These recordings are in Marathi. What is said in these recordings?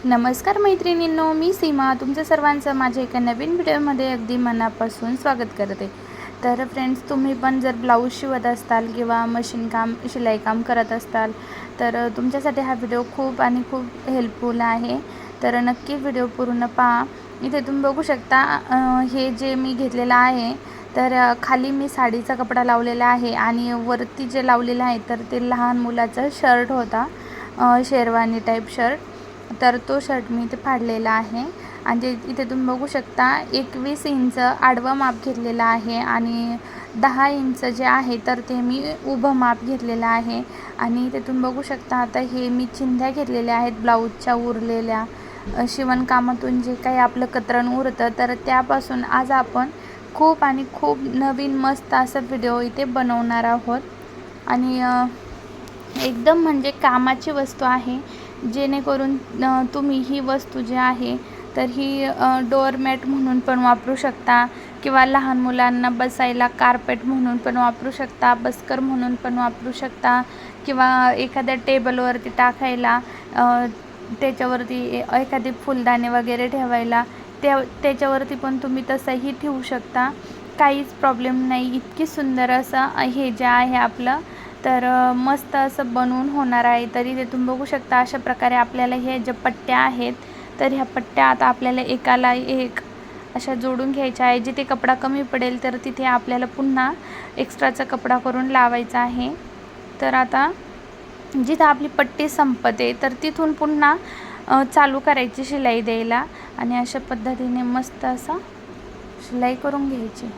नमस्कार मैत्रिणींनो, मी सीमा तुमचं सर्वांचं माझ्या एका नवीन व्हिडिओमध्ये अगदी मनापासून स्वागत करते। तर फ्रेंड्स, तुम्ही पण जर ब्लाऊज शिवत असताल किंवा मशीन काम शिलाई काम करत असताल तर तुमच्यासाठी हा व्हिडिओ खूप आणि खूप हेल्पफुल आहे। तर नक्की व्हिडिओ पूर्ण पहा। इथे तुम्ही बघू शकता हे जे मी घेतलेलं आहे तर खाली मी साडीचा कपडा लावलेला आहे आणि वरती जे लावलेलं आहे तर ते लहान मुलाचा शर्ट होता, शेरवानी टाईप शर्ट। तर तो शर्ट मी इथे फाडलेला आहे आणि इथे तुम्ही बघू शकता 21 इंच आडवं माप घेतलेलं आहे आणि 10 इंच जे आहे तर ते मी उभं माप घेतलेलं आहे। आणि इथे तुम्ही बघू शकता आता हे मी चिंध्या घेतलेल्या आहेत ब्लाऊजच्या उरलेल्या शिवणकामातून जे काही आपलं कतरण उरतं तर त्यापासून आज आपण खूप आणि खूप नवीन मस्त असा व्हिडिओ इथे बनवणार आहोत। आणि एकदम म्हणजे कामाची वस्तू आहे, जेणेकरून तुम्ही ही वस्तू जी आहे तर ही डोअरमॅट म्हणून पण वापरू शकता किंवा लहान मुलांना बसायला कार्पेट म्हणून पण वापरू शकता, बस्कर म्हणून पण वापरू शकता किंवा एखाद्या टेबलवरती टाकायला, त्याच्यावरती एखादी फुलदाणे वगैरे ठेवायला त्याच्यावरती पण तुम्ही तसंही ठेवू शकता, काहीच प्रॉब्लेम नाही। इतकी सुंदर असं हे जे आहे आपलं तर मस्त असं बनवून होणार आहे। तरी ते तुम्ही बघू शकता अशा प्रकारे आपल्याला हे ज्या पट्ट्या आहेत तर ह्या पट्ट्या आता आपल्याला एकाला एक अशा जोडून घ्यायच्या आहे। जिथे कपडा कमी पडेल तर तिथे आपल्याला पुन्हा एक्स्ट्राचा कपडा करून लावायचा आहे। तर आता जिथं आपली पट्टी संपते तर तिथून पुन्हा चालू करायची शिलाई द्यायला आणि अशा पद्धतीने मस्त असं शिलाई करून घ्यायची।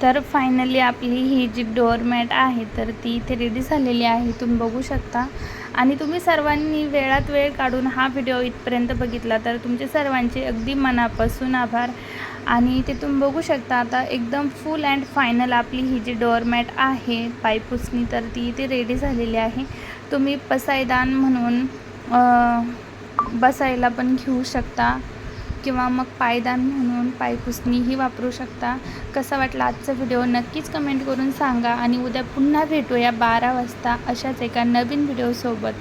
तर फायनली आपली ही जी डोअरमॅट आहे तर ती इथे रेडी झालेली आहे, तुम्ही बघू शकता. आणि तुम्ही सर्वांनी वेळात वेळ काढून हा व्हिडिओ इथपर्यंत बघितला तर तुमचे सर्वांचे अगदी मनापासून आभार. आणि ते तुम्ही बघू शकता आता एकदम फुल अँड फायनल आपली ही जी डोअरमॅट आहे पायपुसणी तर ती इथे रेडी झालेली आहे. तुम्ही पसायदान म्हणून बसायला पण घेऊ शकता किंवा मग पायदान म्हणून पायपुसणीही वापरू शकता. कसा वाटला आजचा व्हिडिओ नक्कीच कमेंट करून सांगा. आणि उद्या पुन्हा भेटूया 12 वाजता अशाच एका नवीन व्हिडिओसोबत.